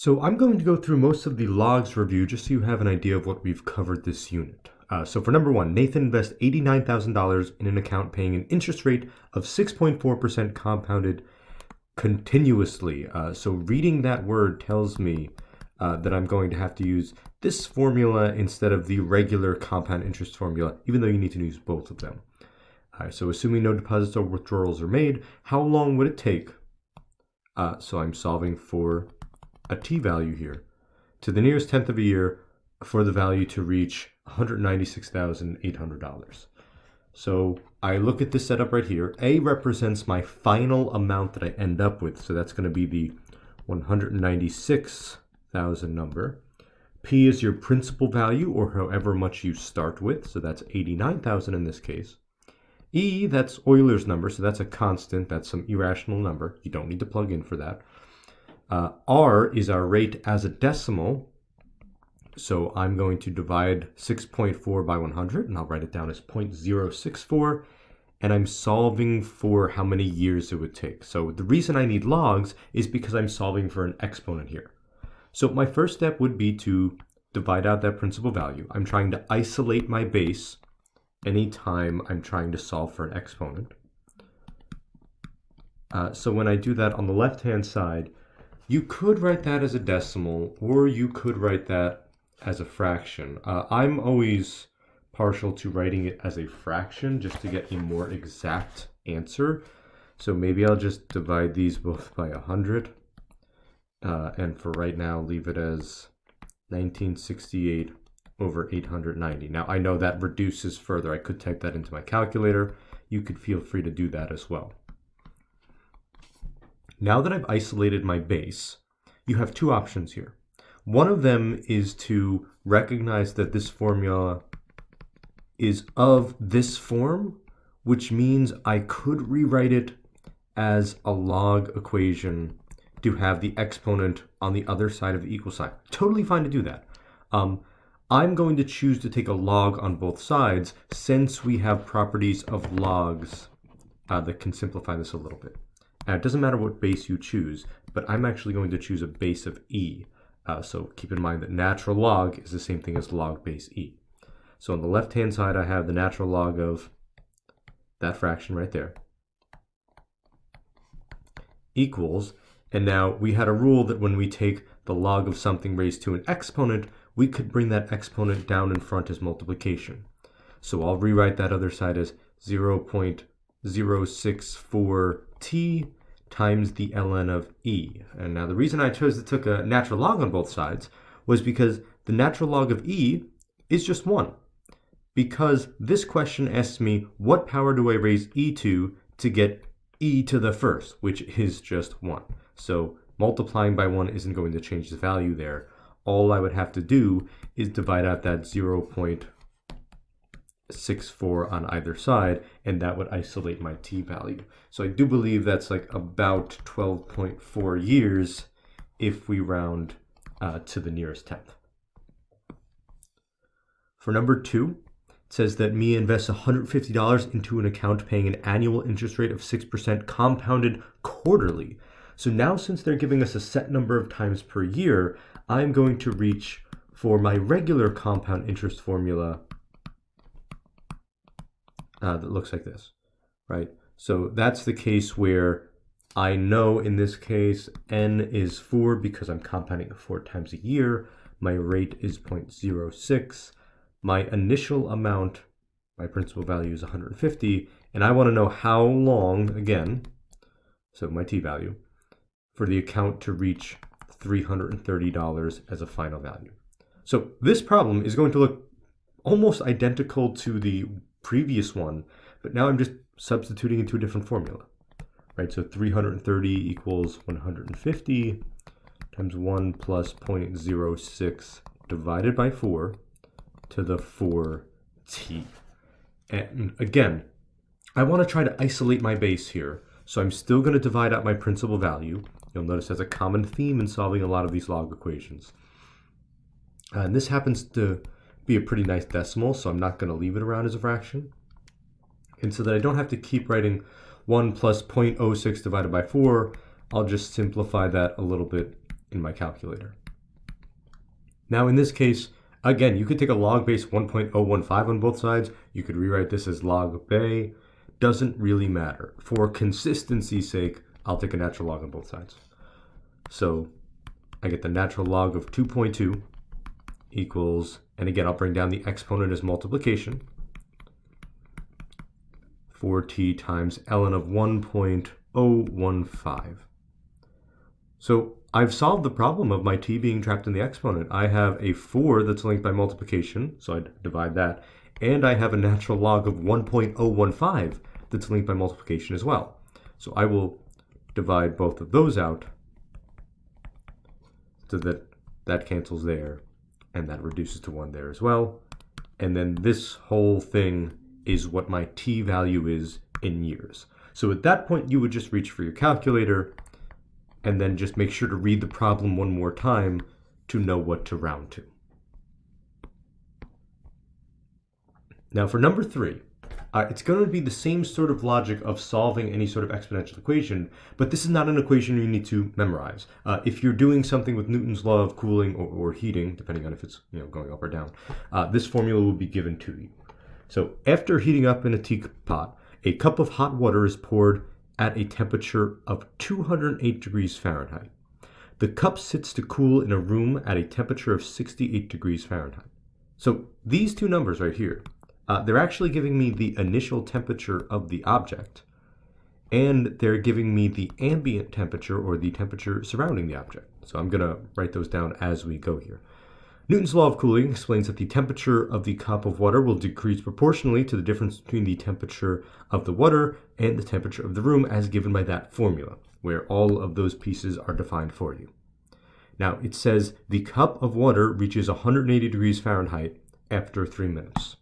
So I'm going to go through most of the logs review just so you have an idea of what we've covered this unit. So for number one, Nathan invests $89,000 in an account paying an interest rate of 6.4% compounded continuously. So reading that word tells me that I'm going to have to use this formula instead of the regular compound interest formula, even though you need to use both of them. All right, so assuming no deposits or withdrawals are made, how long would it take? So I'm solving for a t-value here to the nearest tenth of a year for the value to reach $196,800. So I look at this setup right here. A represents my final amount that I end up with. So that's going to be the 196,000 number. P is your principal value, or however much you start with. So that's 89,000 in this case. E, that's Euler's number. So that's a constant. That's some irrational number. You don't need to plug in for that. R is our rate as a decimal. So I'm going to divide 6.4 by 100, and I'll write it down as 0.064. And I'm solving for how many years it would take. So the reason I need logs is because I'm solving for an exponent here. So my first step would be to divide out that principal value. I'm trying to isolate my base anytime I'm trying to solve for an exponent. So when I do that on the left-hand side, you could write that as a decimal, or you could write that as a fraction. I'm always partial to writing it as a fraction just to get a more exact answer. So maybe I'll just divide these both by 100. And for right now, leave it as 1968 over 890. Now, I know that reduces further. I could type that into my calculator. You could feel free to do that as well. Now that I've isolated my base, you have two options here. One of them is to recognize that this formula is of this form, which means I could rewrite it as a log equation to have the exponent on the other side of the equal sign. Totally fine to do that. I'm going to choose to take a log on both sides since we have properties of logs that can simplify this a little bit. Now, it doesn't matter what base you choose, but I'm actually going to choose a base of e. So keep in mind that natural log is the same thing as log base e. So on the left-hand side, I have the natural log of that fraction right there equals, and now we had a rule that when we take the log of something raised to an exponent, we could bring that exponent down in front as multiplication. So I'll rewrite that other side as 0.064t times the ln of e. And now the reason I chose to take a natural log on both sides was because the natural log of e is just 1. Because this question asks me, what power do I raise e to get e to the first, which is just 1. So multiplying by 1 isn't going to change the value there. All I would have to do is divide out that 0.64 on either side, and that would isolate my t-value. So I do believe that's like about 12.4 years if we round to the nearest tenth. For number 2, it says that Mia invests $150 into an account paying an annual interest rate of 6% compounded quarterly. So now, since they're giving us a set number of times per year, I'm going to reach for my regular compound interest formula that looks like this, right? So that's the case where I know in this case n is 4 because I'm compounding it 4 times a year. My rate is 0.06. My initial amount, my principal value is 150, and I want to know how long, again, so my t-value, for the account to reach $330 as a final value. So this problem is going to look almost identical to the previous one, but now I'm just substituting into a different formula, right? So 330 equals 150 times 1 plus 0.06 divided by 4 to the 4t. And again, I want to try to isolate my base here. So I'm still going to divide out my principal value. You'll notice there's a common theme in solving a lot of these log equations. And this happens to be a pretty nice decimal, so I'm not going to leave it around as a fraction. And so that I don't have to keep writing 1 plus 0.06 divided by 4, I'll just simplify that a little bit in my calculator. Now in this case, again, you could take a log base 1.015 on both sides. You could rewrite this as log bay. Doesn't really matter. For consistency's sake, I'll take a natural log on both sides. So I get the natural log of 2.2 equals, and again, I'll bring down the exponent as multiplication, 4t times ln of 1.015. So I've solved the problem of my t being trapped in the exponent. I have a 4 that's linked by multiplication, so I divide that, and I have a natural log of 1.015 that's linked by multiplication as well. So I will divide both of those out so that that cancels there, and that reduces to 1 there as well. And then this whole thing is what my t value is in years. So at that point, you would just reach for your calculator and then just make sure to read the problem one more time to know what to round to. Now for number 3, it's going to be the same sort of logic of solving any sort of exponential equation, but this is not an equation you need to memorize. If you're doing something with Newton's law of cooling or heating, depending on if it's going up or down, this formula will be given to you. So after heating up in a teapot, a cup of hot water is poured at a temperature of 208 degrees Fahrenheit. The cup sits to cool in a room at a temperature of 68 degrees Fahrenheit. So these two numbers right here, they're actually giving me the initial temperature of the object, and they're giving me the ambient temperature or the temperature surrounding the object. So I'm going to write those down as we go here. Newton's law of cooling explains that the temperature of the cup of water will decrease proportionally to the difference between the temperature of the water and the temperature of the room as given by that formula, where all of those pieces are defined for you. Now it says the cup of water reaches 180 degrees Fahrenheit after 3 minutes.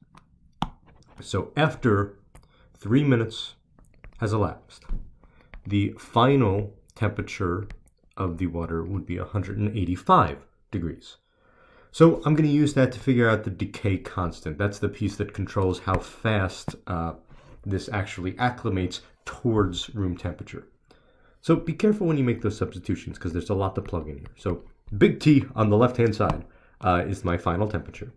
So after 3 minutes has elapsed, the final temperature of the water would be 185 degrees. So I'm going to use that to figure out the decay constant. That's the piece that controls how fast this actually acclimates towards room temperature. So be careful when you make those substitutions because there's a lot to plug in here. So big T on the left-hand side is my final temperature.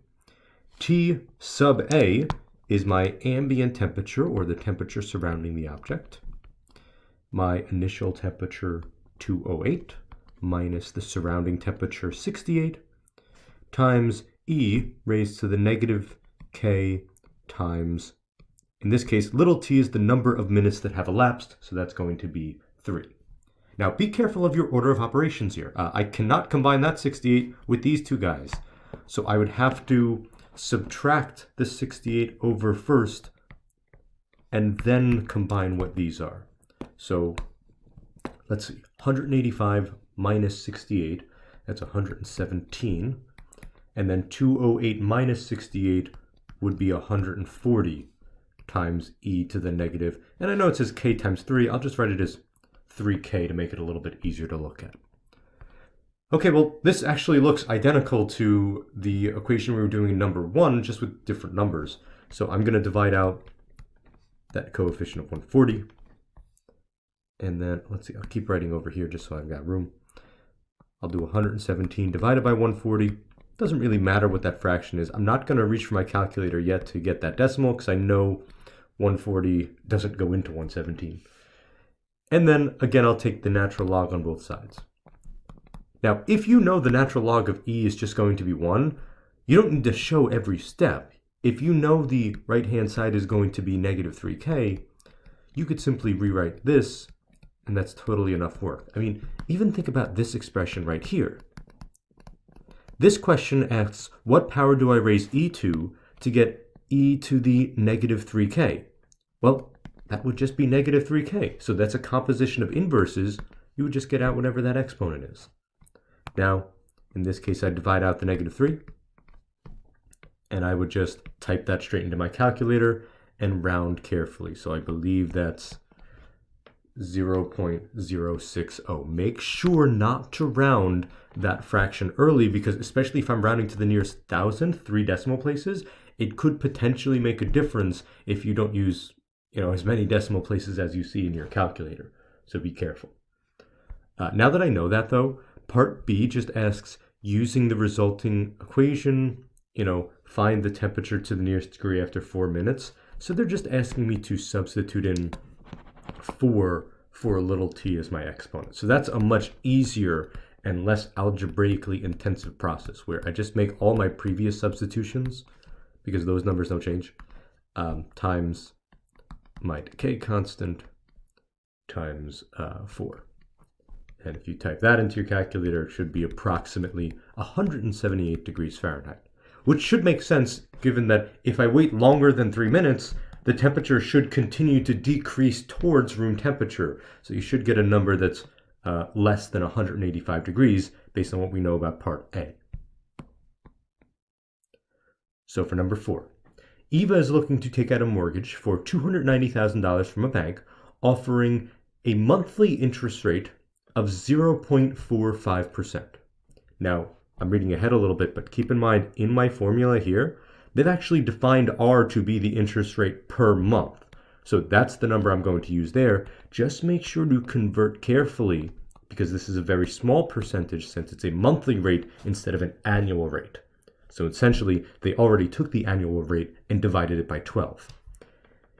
T sub A is my ambient temperature, or the temperature surrounding the object. My initial temperature, 208, minus the surrounding temperature, 68, times E raised to the negative K times, in this case, little t is the number of minutes that have elapsed, so that's going to be 3. Now be careful of your order of operations here. I cannot combine that 68 with these two guys, so I would have to subtract the 68 over first and then combine what these are. So let's see, 185 minus 68, that's 117. And then 208 minus 68 would be 140 times e to the negative. And I know it says k times 3. I'll just write it as 3k to make it a little bit easier to look at. Okay, well, this actually looks identical to the equation we were doing in number 1, just with different numbers. So I'm going to divide out that coefficient of 140. And then, let's see, I'll keep writing over here just so I've got room. I'll do 117 divided by 140. Doesn't really matter what that fraction is. I'm not going to reach for my calculator yet to get that decimal because I know 140 doesn't go into 117. And then again, I'll take the natural log on both sides. Now, if you know the natural log of e is just going to be 1, you don't need to show every step. If you know the right-hand side is going to be negative 3k, you could simply rewrite this, and that's totally enough work. I mean, even think about this expression right here. This question asks, what power do I raise e to get e to the negative 3k? Well, that would just be negative 3k. So that's a composition of inverses. You would just get out whatever that exponent is. Now, in this case, I divide out the negative 3. And I would just type that straight into my calculator and round carefully. So I believe that's 0.060. Make sure not to round that fraction early because especially if I'm rounding to the nearest 1,000, 3 decimal places, it could potentially make a difference if you don't use, as many decimal places as you see in your calculator. So be careful. Now that I know that though, Part B just asks, using the resulting equation, find the temperature to the nearest degree after 4 minutes. So they're just asking me to substitute in 4 for a little t as my exponent. So that's a much easier and less algebraically intensive process where I just make all my previous substitutions, because those numbers don't change, times my decay constant times 4. And if you type that into your calculator, it should be approximately 178 degrees Fahrenheit, which should make sense given that if I wait longer than 3 minutes, the temperature should continue to decrease towards room temperature. So you should get a number that's less than 185 degrees based on what we know about part A. So for number 4, Eva is looking to take out a mortgage for $290,000 from a bank, offering a monthly interest rate of 0.45%. Now, I'm reading ahead a little bit, but keep in mind, in my formula here, they've actually defined R to be the interest rate per month. So that's the number I'm going to use there. Just make sure to convert carefully, because this is a very small percentage since it's a monthly rate instead of an annual rate. So essentially, they already took the annual rate and divided it by 12.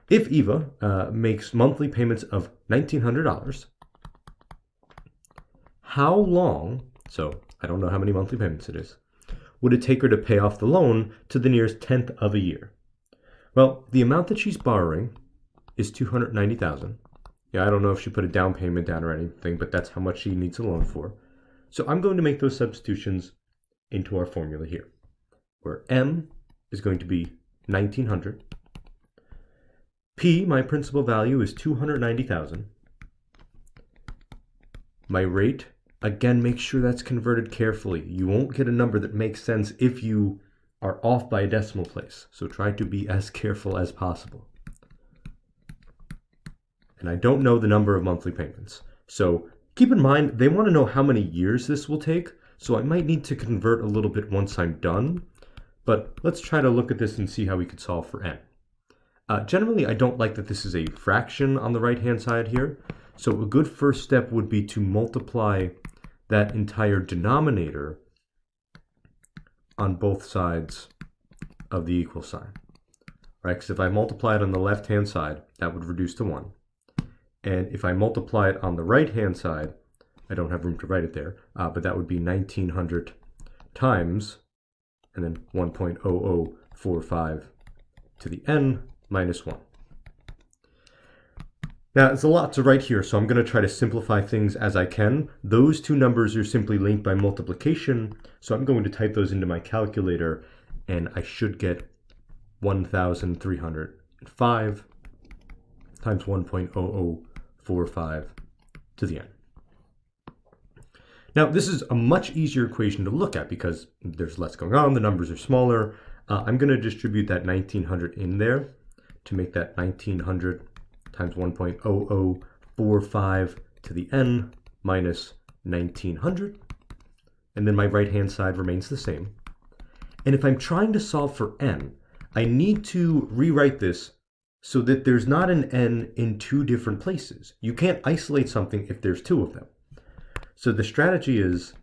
If Eva makes monthly payments of $1,900, how long, so I don't know how many monthly payments it is, would it take her to pay off the loan to the nearest 10th of a year? Well, the amount that she's borrowing is $290,000. Yeah, I don't know if she put a down payment down or anything, but that's how much she needs a loan for. So I'm going to make those substitutions into our formula here, where M is going to be 1,900. P, my principal value, is 290,000. My rate, again, make sure that's converted carefully. You won't get a number that makes sense if you are off by a decimal place. So try to be as careful as possible. And I don't know the number of monthly payments. So keep in mind, they want to know how many years this will take. So I might need to convert a little bit once I'm done. But let's try to look at this and see how we could solve for n. Generally, I don't like that this is a fraction on the right-hand side here. So a good first step would be to multiply that entire denominator on both sides of the equal sign, right? Because if I multiply it on the left-hand side, that would reduce to 1. And if I multiply it on the right-hand side, I don't have room to write it there, but that would be 1,900 times, and then 1.0045 to the n minus 1. Now, it's a lot to write here, so I'm going to try to simplify things as I can. Those two numbers are simply linked by multiplication, so I'm going to type those into my calculator, and I should get 1,305 times 1.0045 to the n. Now, this is a much easier equation to look at because there's less going on, the numbers are smaller. I'm going to distribute that 1,900 in there to make that 1,900 times 1.0045 to the n minus 1,900. And then my right-hand side remains the same. And if I'm trying to solve for n, I need to rewrite this so that there's not an n in two different places. You can't isolate something if there's two of them. So the strategy is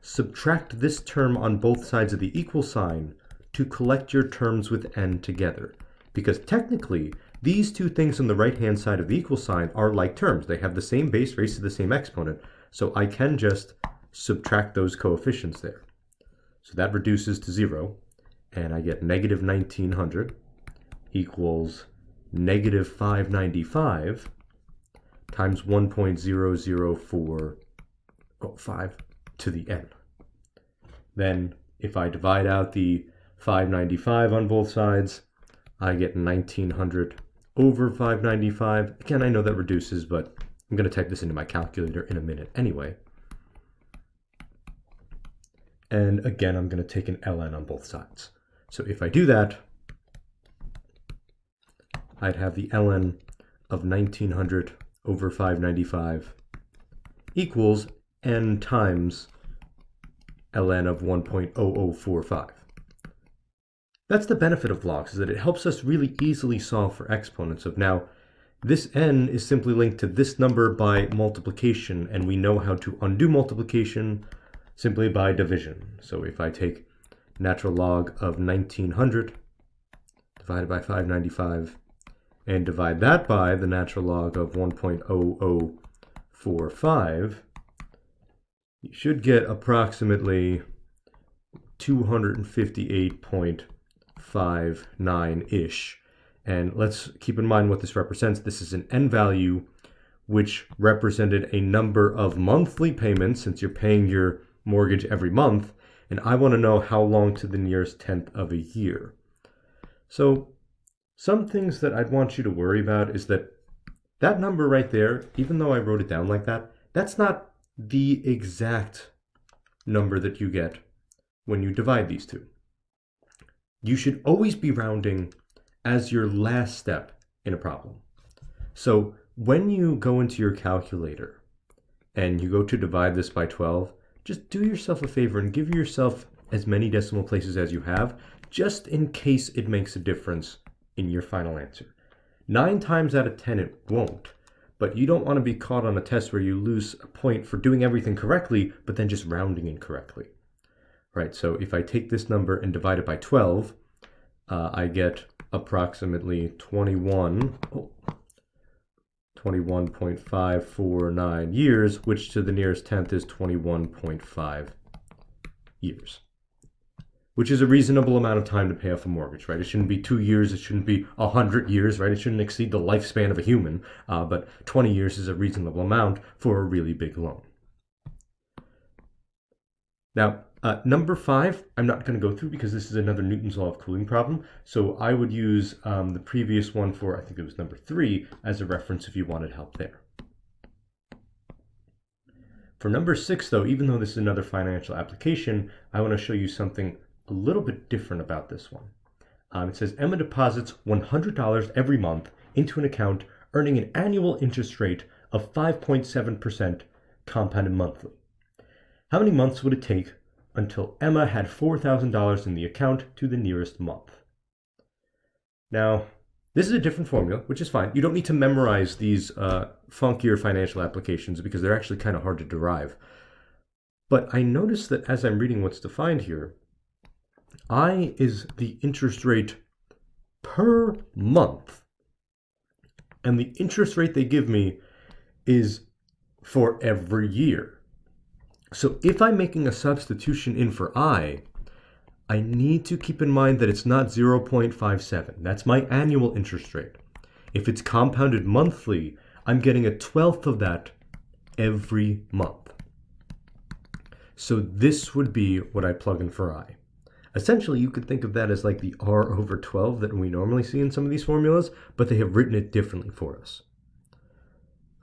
subtract this term on both sides of the equal sign to collect your terms with n together. Because technically, these two things on the right-hand side of the equal sign are like terms. They have the same base raised to the same exponent. So I can just subtract those coefficients there. So that reduces to 0. And I get negative 1,900 equals negative 595 times 1.0045 to the n. Then if I divide out the 595 on both sides, I get 1,900 over 595. Again, I know that reduces, but I'm going to type this into my calculator in a minute anyway. And again, I'm going to take an ln on both sides. So if I do that, I'd have the ln of 1,900 over 595 equals n times ln of 1.0045. That's the benefit of logs, is that it helps us really easily solve for exponents of now, this n is simply linked to this number by multiplication, and we know how to undo multiplication simply by division. So if I take natural log of 1900 divided by 595 and divide that by the natural log of 1.0045, you should get approximately 258.59-ish. And let's keep in mind what this represents. This is an n value which represented a number of monthly payments, since you're paying your mortgage every month, and I want to know how long to the nearest tenth of a year. So some things that I'd want you to worry about is that that number right there, even though I wrote it down like that, that's not the exact number that you get when you divide these two. You should always be rounding as your last step in a problem. So when you go into your calculator and you go to divide this by 12, just do yourself a favor and give yourself as many decimal places as you have, just in case it makes a difference in your final answer. 9 times out of 10 it won't, but you don't want to be caught on a test where you lose a point for doing everything correctly, but then just rounding incorrectly. Right, so if I take this number and divide it by 12, I get approximately 21.549 years, which to the nearest tenth is 21.5 years, which is a reasonable amount of time to pay off a mortgage, right? It shouldn't be 2 years, it shouldn't be 100 years, right? It shouldn't exceed the lifespan of a human, but 20 years is a reasonable amount for a really big loan. Now, number 5, I'm not going to go through because this is another Newton's Law of Cooling problem. So I would use the previous one for, I think it was number 3, as a reference if you wanted help there. For number 6, though, even though this is another financial application, I want to show you something a little bit different about this one. It says Emma deposits $100 every month into an account earning an annual interest rate of 5.7% compounded monthly. How many months would it take until Emma had $4,000 in the account to the nearest month? Now, this is a different formula, which is fine. You don't need to memorize these funkier financial applications because they're actually kind of hard to derive. But I noticed that as I'm reading what's defined here, I is the interest rate per month. And the interest rate they give me is for every year. So if I'm making a substitution in for I need to keep in mind that it's not 0.57. That's my annual interest rate. If it's compounded monthly, I'm getting 1/12 of that every month. So this would be what I plug in for I. Essentially, you could think of that as like the R over 12 that we normally see in some of these formulas, but they have written it differently for us.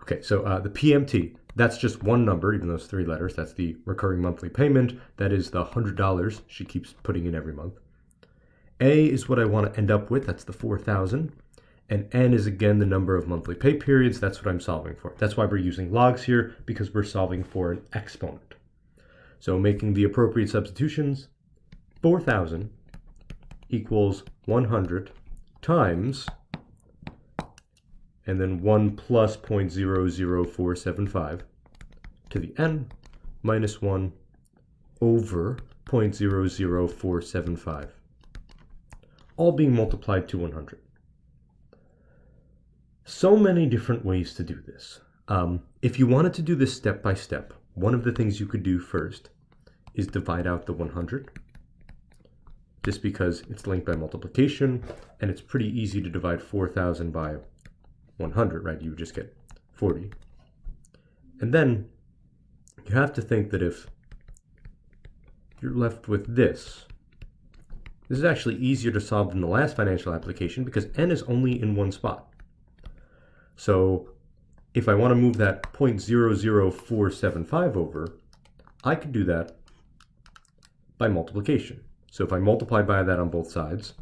Okay, so the PMT, that's just one number, even though it's 3 letters. That's the recurring monthly payment. That is the $100 she keeps putting in every month. A is what I want to end up with. That's the 4,000. And N is, again, the number of monthly pay periods. That's what I'm solving for. That's why we're using logs here, because we're solving for an exponent. So making the appropriate substitutions, 4,000 equals 100 times, and then 1 plus 0.00475 to the n minus 1 over 0.00475, all being multiplied to 100. So many different ways to do this. If you wanted to do this step by step, one of the things you could do first is divide out the 100, just because it's linked by multiplication, and it's pretty easy to divide 4,000 by 100, right? You would just get 40. And then you have to think that if you're left with this is actually easier to solve than the last financial application because n is only in one spot. So if I want to move that 0.00475 over, I could do that by multiplication. So if I multiply by that on both sides,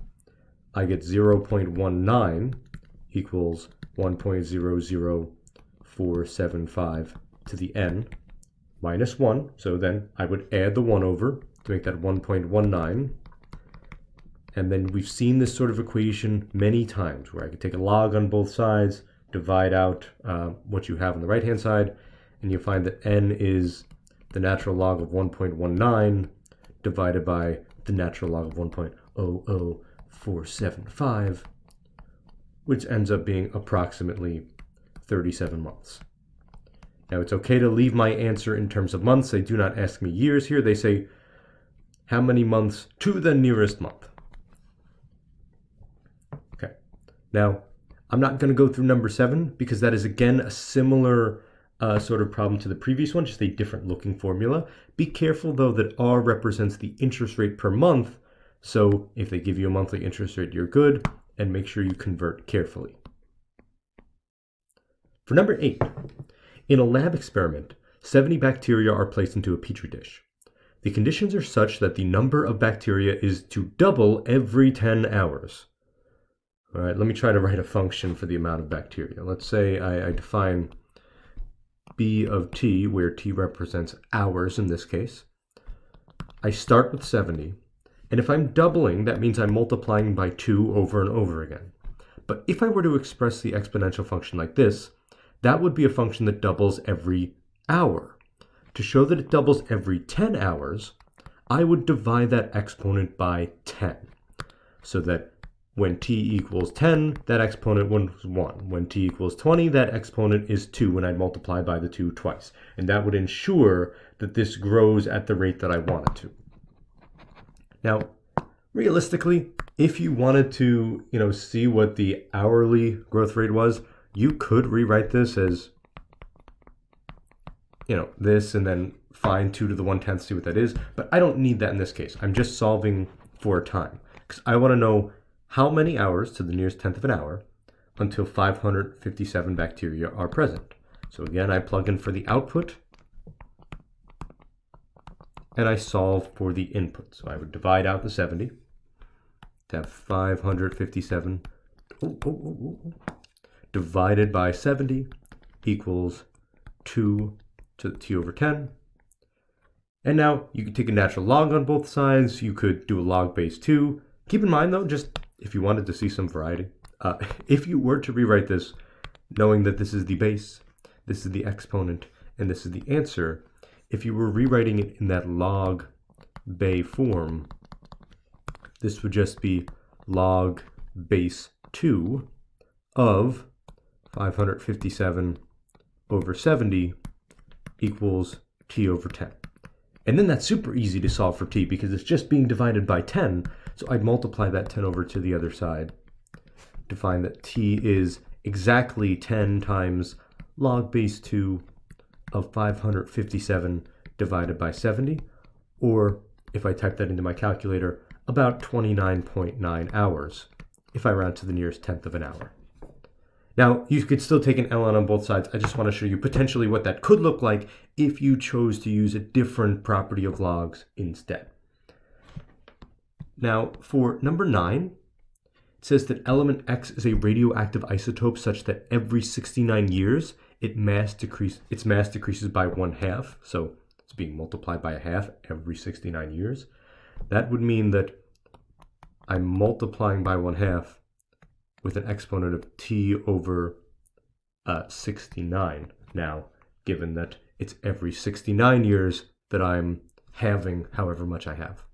I get 0.19 equals 1.00475 to the n minus 1. So then I would add the 1 over to make that 1.19. And then we've seen this sort of equation many times where I could take a log on both sides, divide out what you have on the right-hand side, and you find that n is the natural log of 1.19 divided by the natural log of 1.00475, which ends up being approximately 37 months. Now, it's okay to leave my answer in terms of months. They do not ask me years here. They say how many months to the nearest month. Okay. Now, I'm not going to go through number 7 because that is, again, a similar sort of problem to the previous one, just a different looking formula. Be careful, though, that R represents the interest rate per month. So if they give you a monthly interest rate, you're good. And make sure you convert carefully. For number 8, in a lab experiment, 70 bacteria are placed into a petri dish. The conditions are such that the number of bacteria is to double every 10 hours. All right, let me try to write a function for the amount of bacteria. Let's say I define B of t, where t represents hours in this case. I start with 70, and if I'm doubling, that means I'm multiplying by 2 over and over again. But if I were to express the exponential function like this, that would be a function that doubles every hour. To show that it doubles every 10 hours, I would divide that exponent by 10, so that when t equals 10, that exponent was 1. When t equals 20, that exponent is 2, and I'd multiply by the 2 twice. And that would ensure that this grows at the rate that I want it to. Now, realistically, if you wanted to, see what the hourly growth rate was, you could rewrite this as, this and then find 2 to the 1/10, see what that is. But I don't need that in this case. I'm just solving for time because I want to know how many hours to the nearest 10th of an hour until 557 bacteria are present. So again, I plug in for the output and I solve for the input. So I would divide out the 70 to have 557 divided by 70 equals 2 to the t over 10. And now you could take a natural log on both sides. You could do a log base 2. Keep in mind, though, just if you wanted to see some variety, if you were to rewrite this, knowing that this is the base, this is the exponent, and this is the answer, if you were rewriting it in that log bay form, this would just be log base 2 of 557 over 70 equals t over 10. And then that's super easy to solve for t because it's just being divided by 10. So I'd multiply that 10 over to the other side to find that t is exactly 10 times log base 2 of 557 divided by 70, or if I type that into my calculator, about 29.9 hours if I round to the nearest 10th of an hour. Now, you could still take an ln on both sides. I just want to show you potentially what that could look like if you chose to use a different property of logs instead. Now, for number 9, it says that element X is a radioactive isotope such that every 69 years its mass decreases by 1/2. So it's being multiplied by 1/2 every 69 years. That would mean that I'm multiplying by 1/2 with an exponent of t over 69 now, given that it's every 69 years that I'm halving however much I have.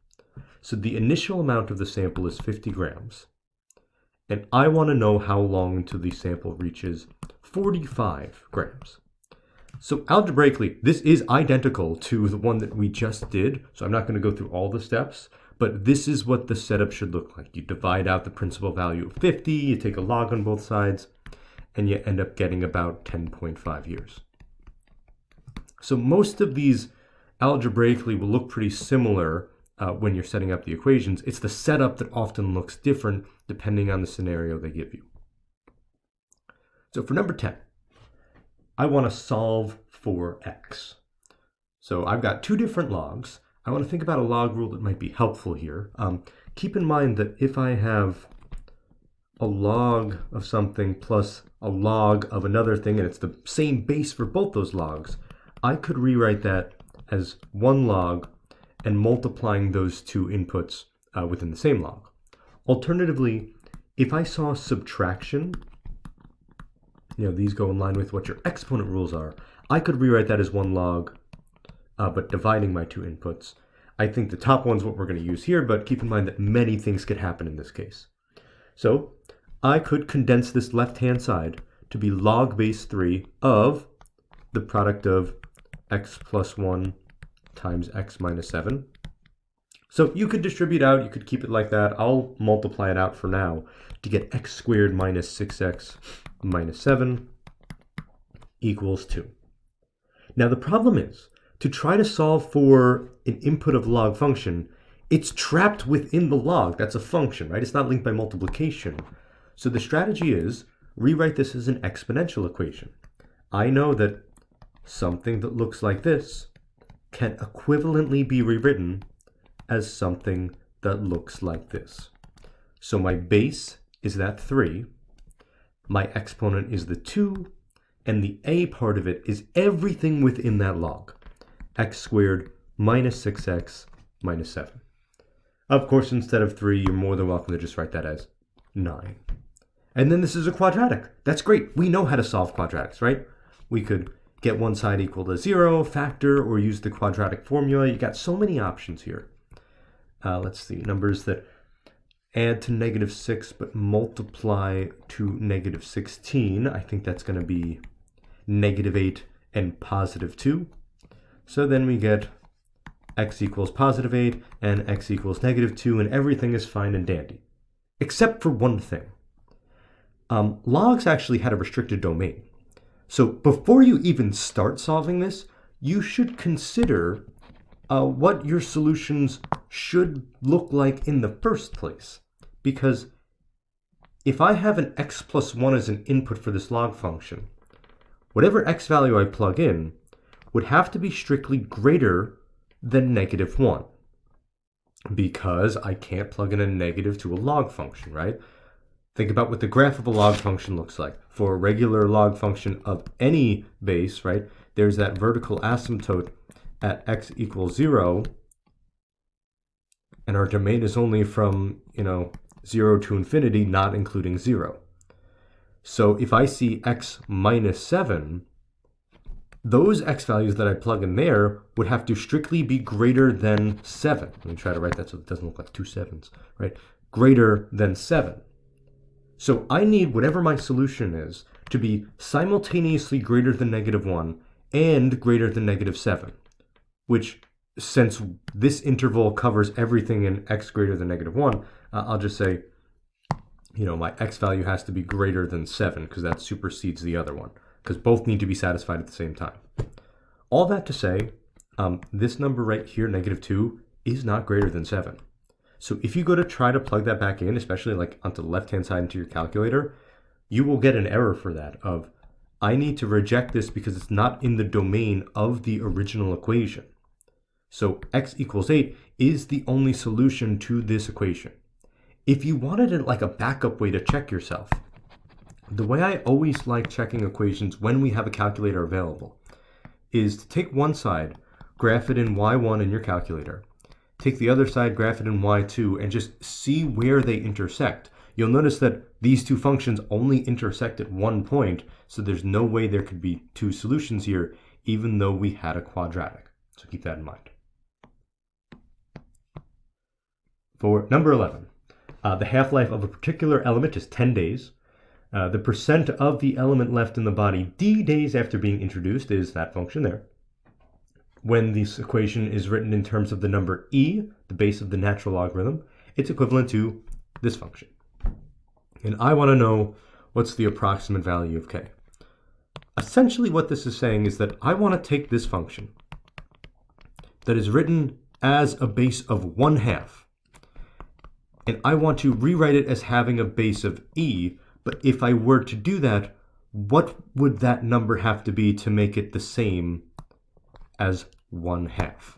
So the initial amount of the sample is 50 grams. And I want to know how long until the sample reaches 45 grams. So algebraically, this is identical to the one that we just did. So I'm not going to go through all the steps, but this is what the setup should look like. You divide out the principal value of 50, you take a log on both sides, and you end up getting about 10.5 years. So most of these algebraically will look pretty similar when you're setting up the equations. It's the setup that often looks different depending on the scenario they give you. So for number 10, I want to solve for x. So I've got 2 different logs. I want to think about a log rule that might be helpful here. Keep in mind that if I have a log of something plus a log of another thing, and it's the same base for both those logs, I could rewrite that as 1 log and multiplying those 2 inputs within the same log. Alternatively, if I saw subtraction, these go in line with what your exponent rules are, I could rewrite that as 1 log but dividing my two inputs. I think the top one's what we're going to use here, but keep in mind that many things could happen in this case. So I could condense this left-hand side to be log base 3 of the product of x plus 1 times x minus 7. So you could distribute out, you could keep it like that. I'll multiply it out for now to get x squared minus 6x minus 7 equals 2. Now the problem is, to try to solve for an input of log function, it's trapped within the log. That's a function, right? It's not linked by multiplication. So the strategy is, rewrite this as an exponential equation. I know that something that looks like this can equivalently be rewritten as something that looks like this. So my base is that 3, my exponent is the 2, and the a part of it is everything within that log. X squared minus 6x minus 7. Of course, instead of 3, you're more than welcome to just write that as 9. And then this is a quadratic. That's great. We know how to solve quadratics, right? We could get one side equal to 0, factor, or use the quadratic formula. You got so many options here. Let's see, numbers that add to negative 6 but multiply to negative 16. I think that's going to be negative 8 and positive 2. So then we get x equals positive 8 and x equals negative 2, and everything is fine and dandy. Except for one thing. Logs actually had a restricted domain. So before you even start solving this, you should consider what your solutions should look like in the first place. Because if I have an x plus 1 as an input for this log function, whatever x value I plug in would have to be strictly greater than negative 1. Because I can't plug in a negative to a log function, right? Think about what the graph of a log function looks like. For a regular log function of any base, right, there's that vertical asymptote at x equals 0, and our domain is only from, 0 to infinity, not including 0. So if I see x minus 7, those x values that I plug in there would have to strictly be greater than 7. Let me try to write that so it doesn't look like two 7s, right? Greater than 7. So I need whatever my solution is to be simultaneously greater than negative 1 and greater than negative 7, which, since this interval covers everything in x greater than negative 1, I'll just say, my x value has to be greater than 7 because that supersedes the other one, because both need to be satisfied at the same time. All that to say, this number right here, negative 2, is not greater than 7. So if you go to try to plug that back in, especially like onto the left-hand side into your calculator, you will get an error for that of, I need to reject this because it's not in the domain of the original equation. So x equals 8 is the only solution to this equation. If you wanted it like a backup way to check yourself, the way I always like checking equations when we have a calculator available is to take one side, graph it in y1 in your calculator, take the other side, graph it in y2, and just see where they intersect. You'll notice that these two functions only intersect at one point, so there's no way there could be two solutions here, even though we had a quadratic. So keep that in mind. For number 11, the half-life of a particular element is 10 days. The percent of the element left in the body d days after being introduced is that function there. When this equation is written in terms of the number e, the base of the natural logarithm, it's equivalent to this function. And I want to know what's the approximate value of k. Essentially what this is saying is that I want to take this function that is written as a base of 1/2, and I want to rewrite it as having a base of e, but if I were to do that, what would that number have to be to make it the same as 1/2?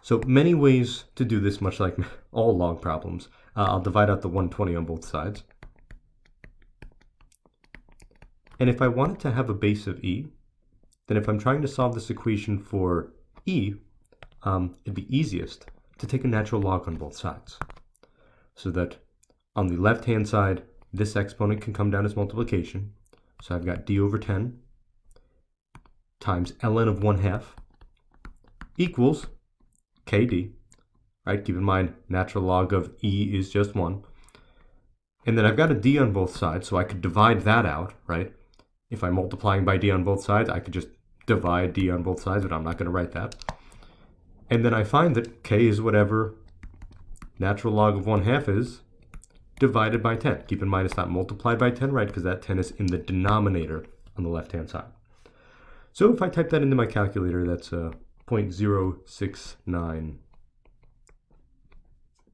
So many ways to do this, much like all log problems. I'll divide out the 120 on both sides. And if I wanted to have a base of e, then if I'm trying to solve this equation for e, it'd be easiest to take a natural log on both sides. So that on the left-hand side, this exponent can come down as multiplication. So I've got d over 10 times ln of 1/2 equals KD, right? Keep in mind, natural log of E is just 1. And then I've got a D on both sides, so I could divide that out, right? If I'm multiplying by D on both sides, I could just divide D on both sides, but I'm not going to write that. And then I find that K is whatever natural log of 1/2 is divided by 10. Keep in mind it's not multiplied by 10, right? Because that 10 is in the denominator on the left-hand side. So if I type that into my calculator, that's 0.069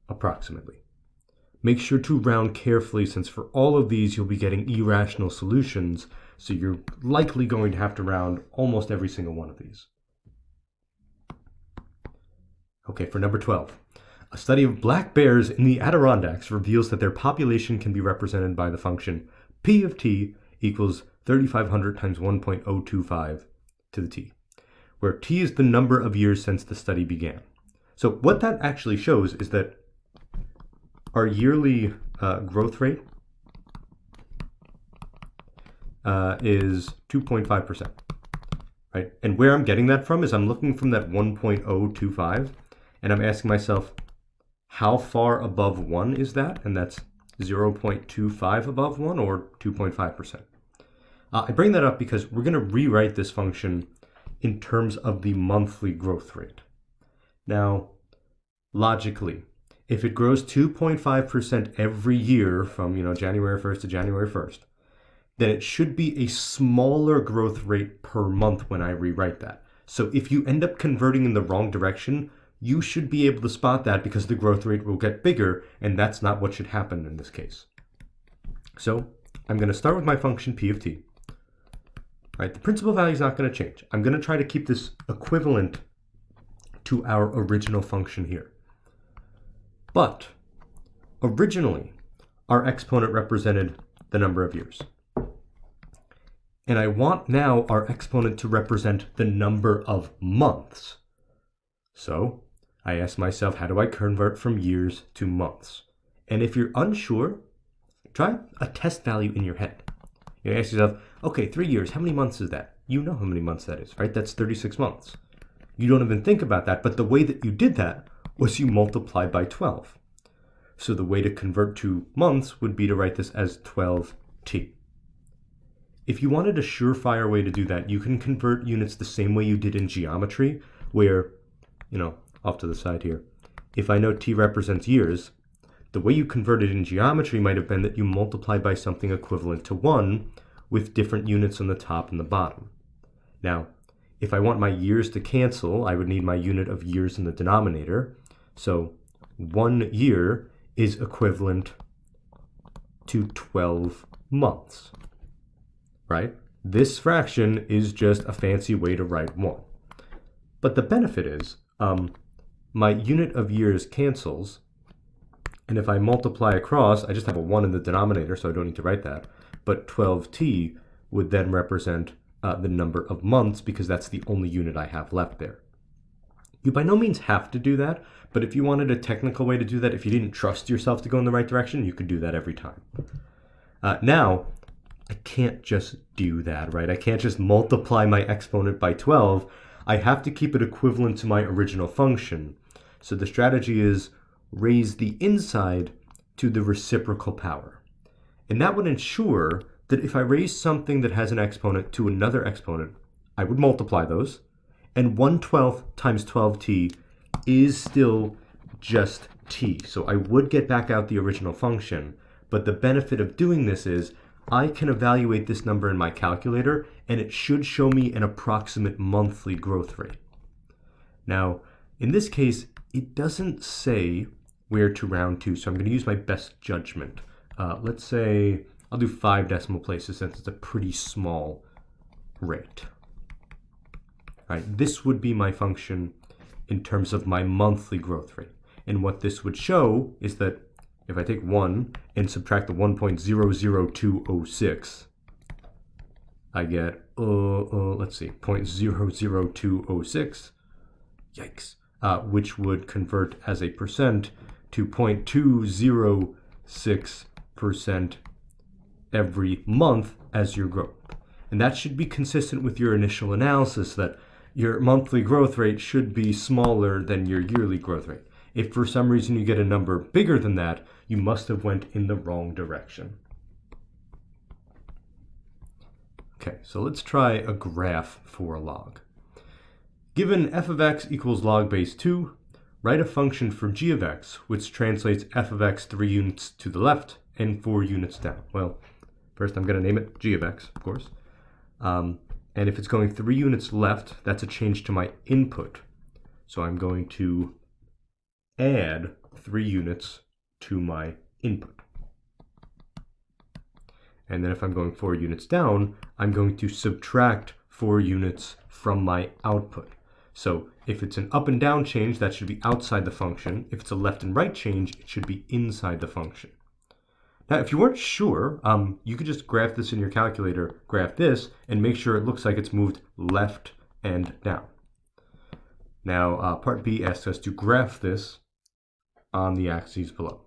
approximately. Make sure to round carefully, since for all of these you'll be getting irrational solutions, so you're likely going to have to round almost every single one of these. Okay, for number 12. A study of black bears in the Adirondacks reveals that their population can be represented by the function P of t equals 3,500 times 1.025 to the t, where t is the number of years since the study began. So what that actually shows is that our yearly growth rate is 2.5%, right? And where I'm getting that from is I'm looking from that 1.025, and I'm asking myself, how far above 1 is that? And that's 0.25 above 1 or 2.5%. I bring that up because we're going to rewrite this function in terms of the monthly growth rate. Now, logically, if it grows 2.5% every year from January 1st to January 1st, then it should be a smaller growth rate per month when I rewrite that. So if you end up converting in the wrong direction, you should be able to spot that because the growth rate will get bigger, and that's not what should happen in this case. So I'm going to start with my function P of t. Right, the principal value is not going to change. I'm going to try to keep this equivalent to our original function here. But originally, our exponent represented the number of years. And I want now our exponent to represent the number of months. So I ask myself, how do I convert from years to months? And if you're unsure, try a test value in your head. You ask yourself, okay, 3 years, how many months is that? You know how many months that is, right? That's 36 months. You don't even think about that, but the way that you did that was you multiplied by 12. So the way to convert to months would be to write this as 12t. If you wanted a surefire way to do that, you can convert units the same way you did in geometry, where, off to the side here, if I know t represents years, the way you convert it in geometry might have been that you multiply by something equivalent to 1 with different units on the top and the bottom. Now, if I want my years to cancel, I would need my unit of years in the denominator. So 1 year is equivalent to 12 months, right? This fraction is just a fancy way to write 1. But the benefit is my unit of years cancels, and if I multiply across, I just have a 1 in the denominator, so I don't need to write that. But 12t would then represent the number of months, because that's the only unit I have left there. You by no means have to do that, but if you wanted a technical way to do that, if you didn't trust yourself to go in the right direction, you could do that every time. Now, I can't just do that, right? I can't just multiply my exponent by 12. I have to keep it equivalent to my original function. So the strategy is raise the inside to the reciprocal power. And that would ensure that if I raise something that has an exponent to another exponent, I would multiply those, and 1/12 times 12t is still just t. So I would get back out the original function, but the benefit of doing this is I can evaluate this number in my calculator, and it should show me an approximate monthly growth rate. Now, in this case, it doesn't say where to round to, so I'm going to use my best judgment. Let's say I'll do 5 decimal places since it's a pretty small rate. All right, this would be my function in terms of my monthly growth rate. And what this would show is that if I take 1 and subtract the 1.00206, I get, let's see, 0.00206, yikes, which would convert as a percent to 0.206% every month as your growth. And that should be consistent with your initial analysis that your monthly growth rate should be smaller than your yearly growth rate. If for some reason you get a number bigger than that, you must have went in the wrong direction. Okay, so let's try a graph for a log. Given f of x equals log base 2, write a function for g of x, which translates f of x 3 units to the left and 4 units down. Well, first I'm going to name it g of x, of course. And if it's going 3 units left, that's a change to my input. So I'm going to add 3 units to my input. And then if I'm going 4 units down, I'm going to subtract 4 units from my output. So if it's an up and down change, that should be outside the function. If it's a left and right change, it should be inside the function. Now, if you weren't sure, you could just graph this in your calculator, graph this, and make sure it looks like it's moved left and down. Now, part B asks us to graph this on the axes below.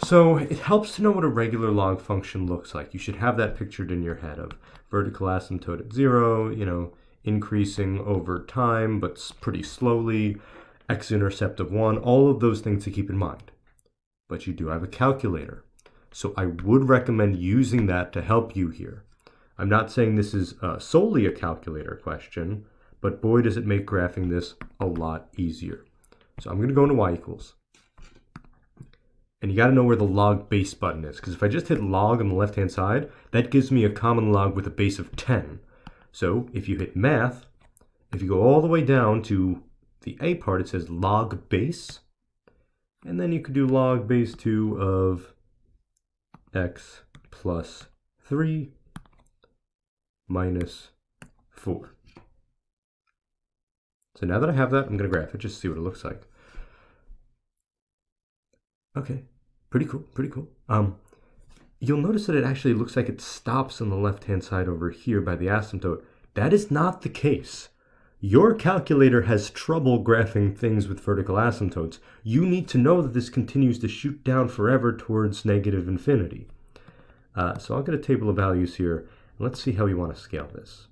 So it helps to know what a regular log function looks like. You should have that pictured in your head of vertical asymptote at 0, increasing over time, but pretty slowly, x-intercept of 1, all of those things to keep in mind. But you do have a calculator. So I would recommend using that to help you here. I'm not saying this is solely a calculator question, but boy does it make graphing this a lot easier. So I'm going to go into y equals. And you got to know where the log base button is, because if I just hit log on the left-hand side, that gives me a common log with a base of 10. So if you hit math, if you go all the way down to the A part, it says log base. And then you could do log base 2 of x plus 3 minus 4. So now that I have that, I'm going to graph it just to see what it looks like. Okay, pretty cool, pretty cool. You'll notice that it actually looks like it stops on the left-hand side over here by the asymptote. That is not the case. Your calculator has trouble graphing things with vertical asymptotes. You need to know that this continues to shoot down forever towards negative infinity. So I'll get a table of values here, and let's see how we want to scale this.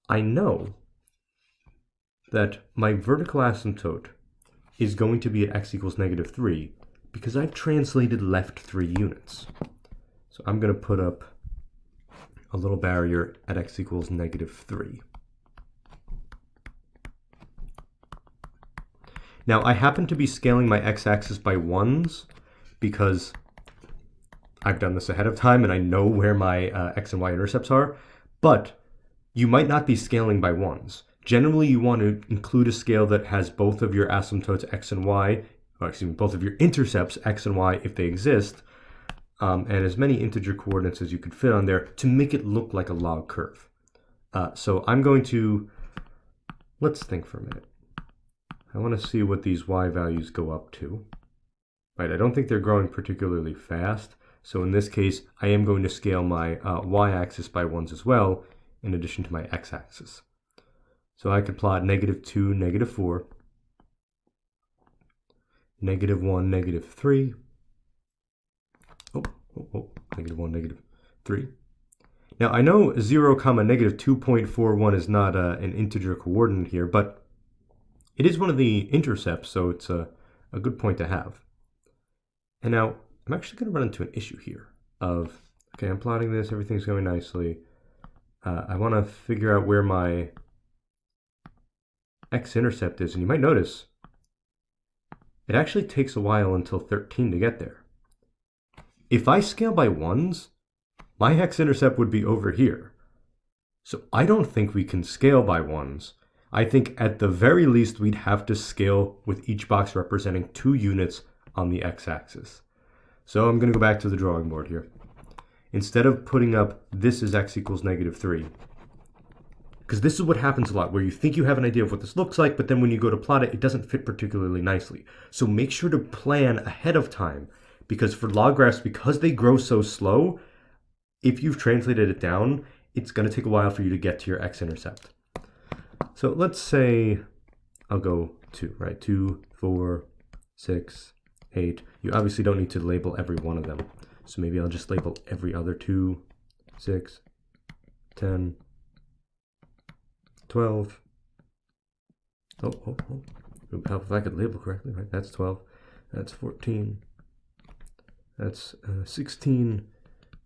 I know that my vertical asymptote is going to be at x equals negative 3 because I've translated left 3 units. So I'm going to put up a little barrier at x equals negative 3. Now I happen to be scaling my x-axis by 1s because I've done this ahead of time and I know where my x and y intercepts are, but you might not be scaling by 1s. Generally, you want to include a scale that has both of your asymptotes x and y, or excuse me, both of your intercepts x and y if they exist, and as many integer coordinates as you could fit on there to make it look like a log curve. So I'm going to, let's think for a minute. I want to see what these y values go up to. Right, I don't think they're growing particularly fast, so in this case, I am going to scale my y-axis by 1s as well, in addition to my x-axis. So I could plot negative 2, negative 4, negative 1, negative 3, negative 1, negative 3. Now I know 0, negative 2.41 is not an integer coordinate here, but it is one of the intercepts, so it's a good point to have. And now I'm actually going to run into an issue here of, okay, I'm plotting this, everything's going nicely. I want to figure out where my x-intercept is, and you might notice it actually takes a while until 13 to get there. If I scale by 1s, my x-intercept would be over here. So I don't think we can scale by 1s. I think at the very least we'd have to scale with each box representing 2 units on the x-axis. So I'm going to go back to the drawing board here. Instead of putting up this is x equals negative 3, because this is what happens a lot, where you think you have an idea of what this looks like, but then when you go to plot it, it doesn't fit particularly nicely. So make sure to plan ahead of time, because for log graphs, because they grow so slow, if you've translated it down, it's going to take a while for you to get to your x-intercept. So let's say I'll go 2, right? 2, 4, 6, 8. You obviously don't need to label every one of them. So maybe I'll just label every other 2, 6, 10, 12. It would help if I could label correctly, right? That's 12. That's 14. That's 16,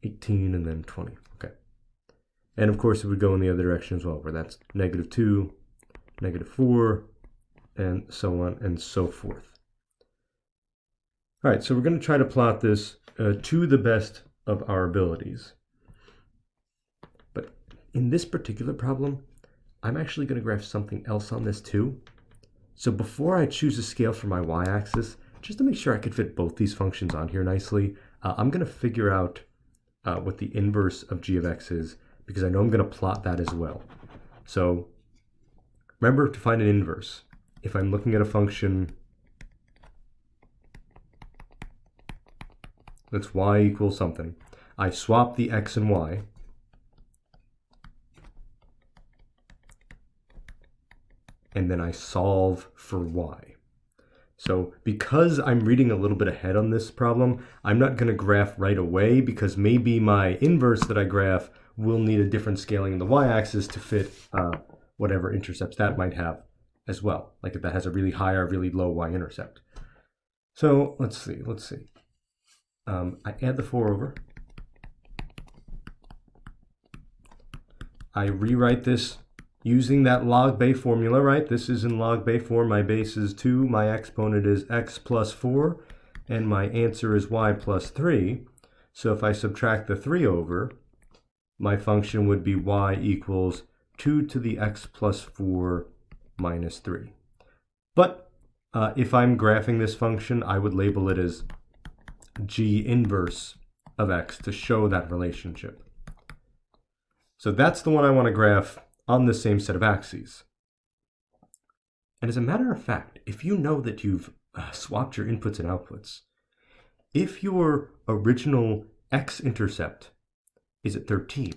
18, and then 20. Okay. And of course, it would go in the other direction as well, where that's -2, -4, and so on and so forth. All right, so we're going to try to plot this to the best of our abilities. But in this particular problem, I'm actually going to graph something else on this too. So before I choose a scale for my y-axis, just to make sure I could fit both these functions on here nicely, I'm going to figure out what the inverse of g of x is, because I know I'm going to plot that as well. So remember to find an inverse. If I'm looking at a function that's y equals something, I swap the x and y, and then I solve for y. So because I'm reading a little bit ahead on this problem, I'm not going to graph right away, because maybe my inverse that I graph will need a different scaling in the y-axis to fit whatever intercepts that might have as well, like if that has a really high or really low y-intercept. So let's see. I add the 4 over. I rewrite this using that log Bay formula, right? This is in log Bay form. My base is 2, my exponent is x plus 4, and my answer is y plus 3. So if I subtract the 3 over, my function would be y equals 2 to the x plus 4 minus 3. But if I'm graphing this function, I would label it as g inverse of x to show that relationship. So that's the one I want to graph on the same set of axes. And as a matter of fact, if you know that you've swapped your inputs and outputs, if your original x-intercept is at 13,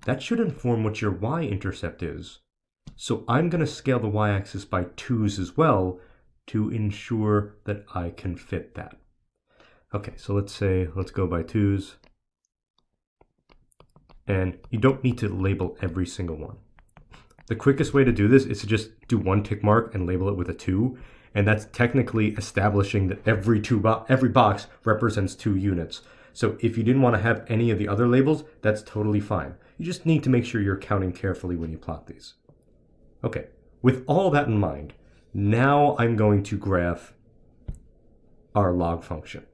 that should inform what your y-intercept is. So I'm going to scale the y-axis by 2's as well to ensure that I can fit that. Okay, so let's go by 2's. And you don't need to label every single one. The quickest way to do this is to just do one tick mark and label it with a 2. And that's technically establishing that every box represents 2 units. So if you didn't want to have any of the other labels, that's totally fine. You just need to make sure you're counting carefully when you plot these. Okay, with all that in mind, now I'm going to graph our log function,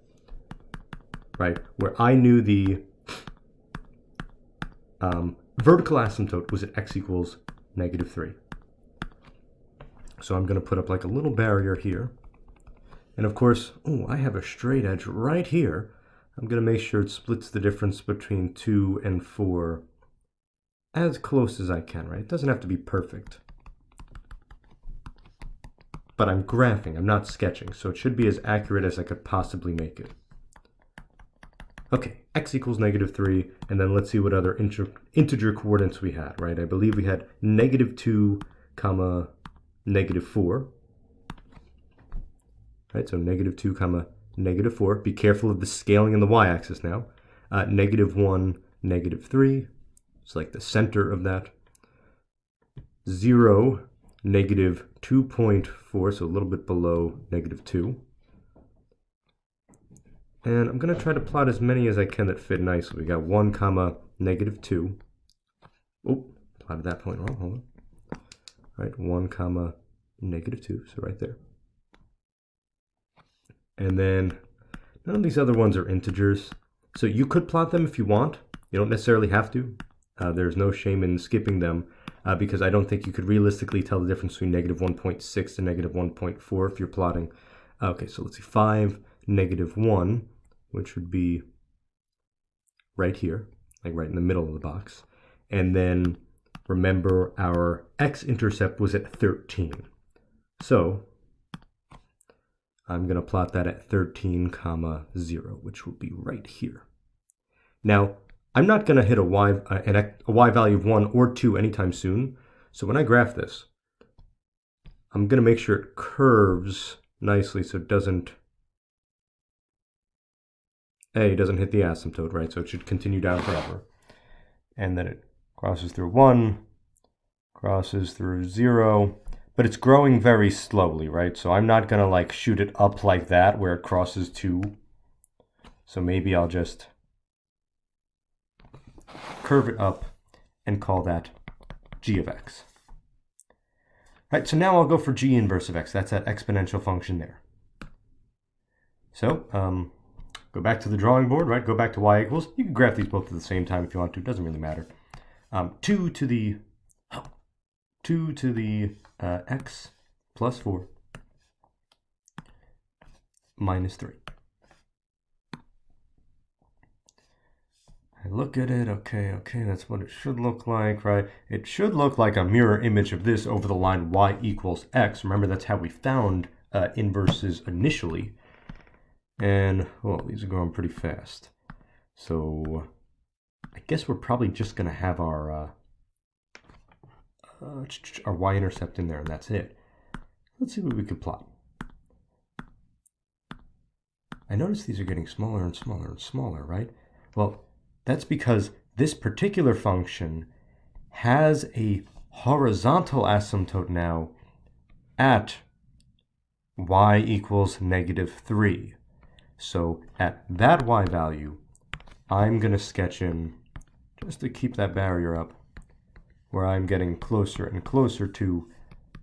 right? Where I knew the vertical asymptote was at x equals -3. So I'm going to put up like a little barrier here. And of course, I have a straight edge right here. I'm going to make sure it splits the difference between 2 and 4 as close as I can, right? It doesn't have to be perfect. But I'm graphing, I'm not sketching, so it should be as accurate as I could possibly make it. Okay, x equals -3, and then let's see what other integer coordinates we had, right? I believe we had -2, -4. Right, so -2, -4. Be careful of the scaling in the y-axis now. -1, -3. It's like the center of that. 0, -2.4, so a little bit below -2. And I'm going to try to plot as many as I can that fit nicely. We got 1, -2. Oh, plotted that point wrong. Hold on. All right, 1, -2, so right there. And then none of these other ones are integers. So you could plot them if you want. You don't necessarily have to. There's no shame in skipping them because I don't think you could realistically tell the difference between -1.6 to -1.4 if you're plotting. Okay, so let's see, 5, -1, which would be right here, like right in the middle of the box. And then remember our x-intercept was at 13. So I'm going to plot that at 13, 0, which will be right here. Now, I'm not going to hit a y value of 1 or 2 anytime soon. So when I graph this, I'm going to make sure it curves nicely so it doesn't hit the asymptote, right? So it should continue down forever. And then it crosses through 1, crosses through 0, but it's growing very slowly, right? So I'm not going to like shoot it up like that where it crosses 2. So maybe I'll just curve it up and call that g of x. Right, so now I'll go for g inverse of x. That's that exponential function there. So go back to the drawing board, right? Go back to y equals. You can graph these both at the same time if you want to. It doesn't really matter. 2 to the x plus 4 minus 3. I look at it, okay, that's what it should look like, right? It should look like a mirror image of this over the line y equals x. Remember, that's how we found inverses initially. And, well, these are going pretty fast. So I guess we're probably just going to have our y-intercept in there, and that's it. Let's see what we could plot. I notice these are getting smaller and smaller and smaller, right? Well, that's because this particular function has a horizontal asymptote now at y equals -3. So at that y value, I'm going to sketch in, just to keep that barrier up, where I'm getting closer and closer to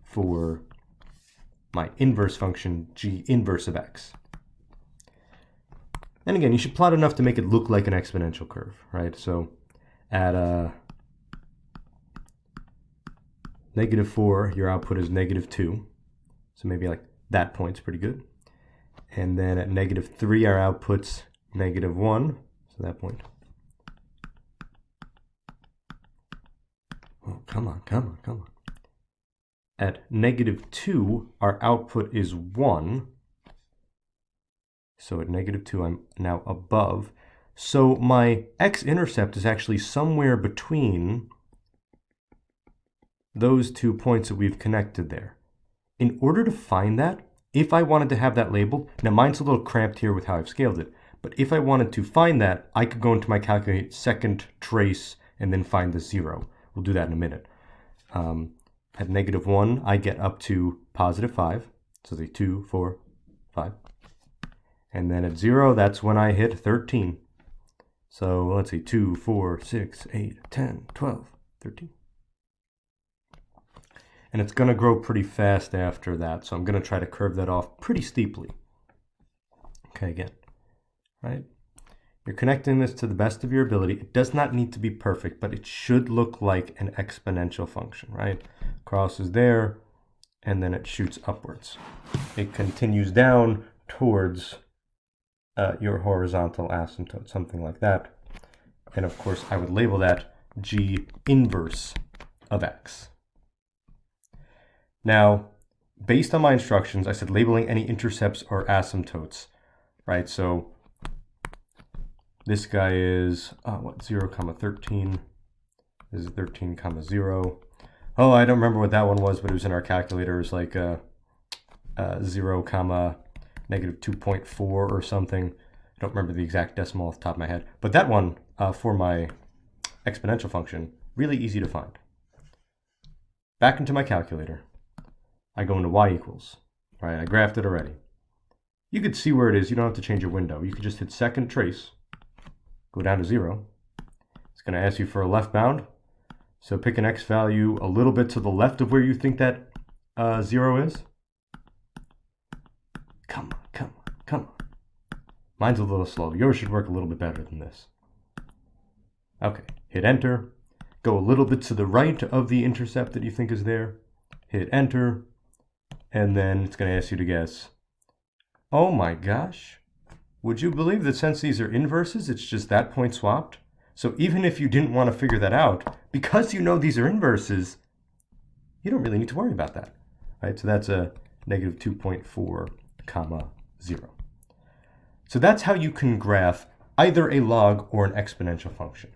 for my inverse function, g inverse of x. And again, you should plot enough to make it look like an exponential curve, right? So at -4, your output is -2. So maybe like that point's pretty good. And then at -3, our output's -1. So that point. Oh, come on. At -2, our output is 1. So at -2, I'm now above. So my x-intercept is actually somewhere between those 2 points that we've connected there. In order to find that, if I wanted to have that labeled, now mine's a little cramped here with how I've scaled it, but if I wanted to find that, I could go into my calculate second trace and then find the 0. We'll do that in a minute. At -1, I get up to +5. So the 2, 4, 5. And then at 0, that's when I hit 13. So let's see, 2, 4, 6, 8, 10, 12, 13. And it's going to grow pretty fast after that, so I'm going to try to curve that off pretty steeply. Okay, again, right? You're connecting this to the best of your ability. It does not need to be perfect, but it should look like an exponential function, right? Crosses there, and then it shoots upwards. It continues down towards your horizontal asymptote, something like that. And of course, I would label that g inverse of x. Now, based on my instructions, I said labeling any intercepts or asymptotes, right? So this guy is, 0, 13. This is 13, 0. Oh, I don't remember what that one was, but it was in our calculator. It was like 0, -2.4 or something. I don't remember the exact decimal off the top of my head. But that one, for my exponential function, really easy to find. Back into my calculator. I go into y equals, right? I graphed it already. You could see where it is. You don't have to change your window. You could just hit second trace, go down to 0. It's going to ask you for a left bound. So pick an x value a little bit to the left of where you think that 0 is. Come on. Mine's a little slow. Yours should work a little bit better than this. Okay, hit enter. Go a little bit to the right of the intercept that you think is there. Hit enter. And then it's going to ask you to guess. Oh my gosh. Would you believe that since these are inverses, it's just that point swapped? So even if you didn't want to figure that out, because you know these are inverses, you don't really need to worry about that. Right? So that's a -2.4, 0. So that's how you can graph either a log or an exponential function.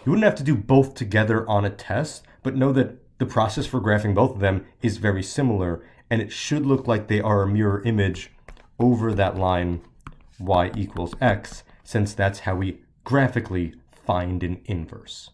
You wouldn't have to do both together on a test, but know that the process for graphing both of them is very similar, and it should look like they are a mirror image over that line y equals x, since that's how we graphically find an inverse.